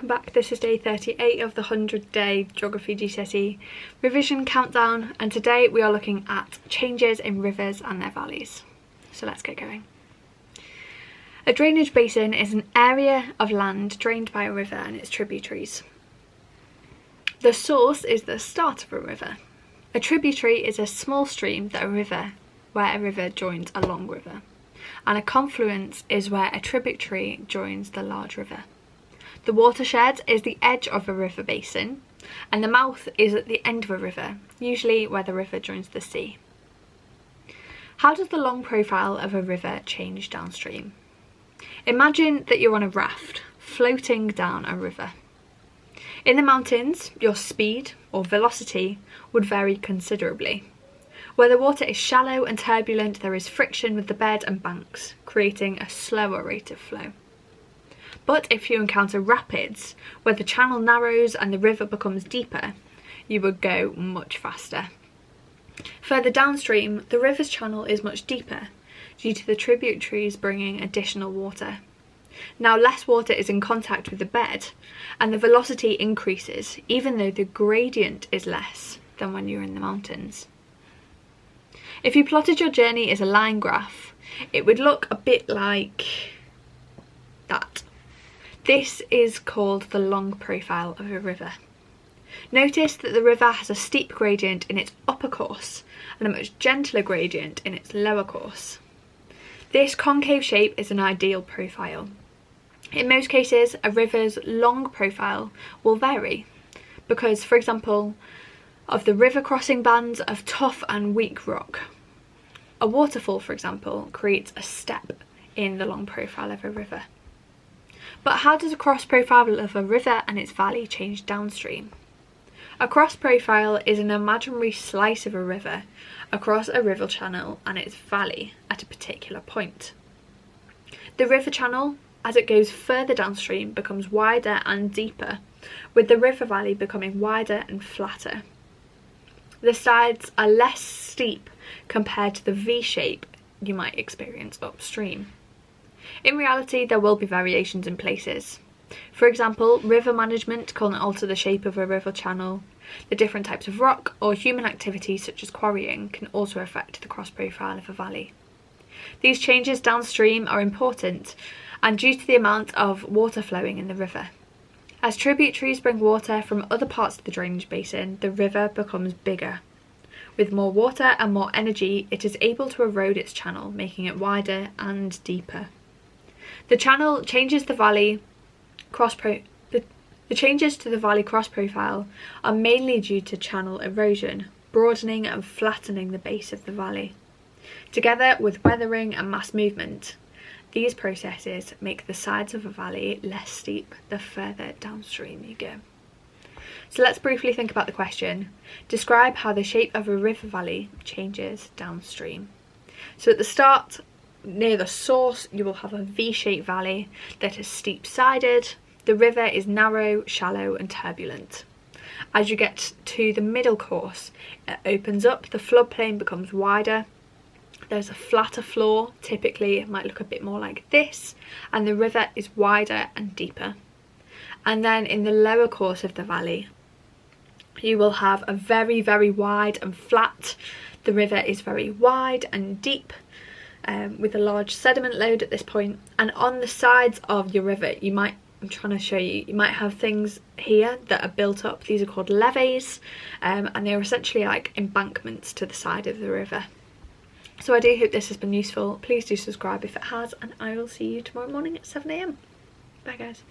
welcome back. This is day 38 of the 100-day Geography GCSE Revision countdown, and today we are looking at changes in rivers and their valleys. So let's get going. A drainage basin is an area of land drained by a river and its tributaries. The source is the start of a river. A tributary is a small stream where a river joins a long river, and a confluence is where a tributary joins the large river. The watershed is the edge of a river basin, and the mouth is at the end of a river, usually where the river joins the sea. How does the long profile of a river change downstream? Imagine that you're on a raft, floating down a river. In the mountains, your speed or velocity would vary considerably. Where the water is shallow and turbulent, there is friction with the bed and banks, creating a slower rate of flow. But if you encounter rapids, where the channel narrows and the river becomes deeper, you would go much faster. Further downstream, the river's channel is much deeper, due to the tributaries bringing additional water. Now less water is in contact with the bed, and the velocity increases, even though the gradient is less than when you're in the mountains. If you plotted your journey as a line graph, it would look a bit like that. This is called the long profile of a river. Notice that the river has a steep gradient in its upper course and a much gentler gradient in its lower course. This concave shape is an ideal profile. In most cases, a river's long profile will vary because, for example, of the river crossing bands of tough and weak rock. A waterfall, for example, creates a step in the long profile of a river. But how does a cross profile of a river and its valley change downstream? A cross profile is an imaginary slice of a river across a river channel and its valley at a particular point. The river channel, as it goes further downstream, becomes wider and deeper, with the river valley becoming wider and flatter. The sides are less steep compared to the V shape you might experience upstream. In reality, there will be variations in places. For example, river management can alter the shape of a river channel. The different types of rock or human activities such as quarrying can also affect the cross profile of a valley. These changes downstream are important and due to the amount of water flowing in the river. As tributaries bring water from other parts of the drainage basin, the river becomes bigger. With more water and more energy, it is able to erode its channel, making it wider and deeper. The channel changes the valley the changes to the valley cross profile are mainly due to channel erosion, broadening and flattening the base of the valley. Together with weathering and mass movement, these processes make the sides of a valley less steep the further downstream you go. So let's briefly think about the question. Describe how the shape of a river valley changes downstream. So at the start, near the source, you will have a V-shaped valley that is steep-sided. The river is narrow, shallow and turbulent. As you get to the middle course, it opens up, the floodplain becomes wider. There's a flatter floor, typically it might look a bit more like this, and the river is wider and deeper. And then in the lower course of the valley, you will have a very, very wide and flat. The river is very wide and deep, with a large sediment load at this point, and on the sides of your river you might have things here that are built up. These are called levees, and they're essentially like embankments to the side of the river. So I do hope this has been useful. Please do subscribe if it has, and I will see you tomorrow morning at 7 AM. Bye guys.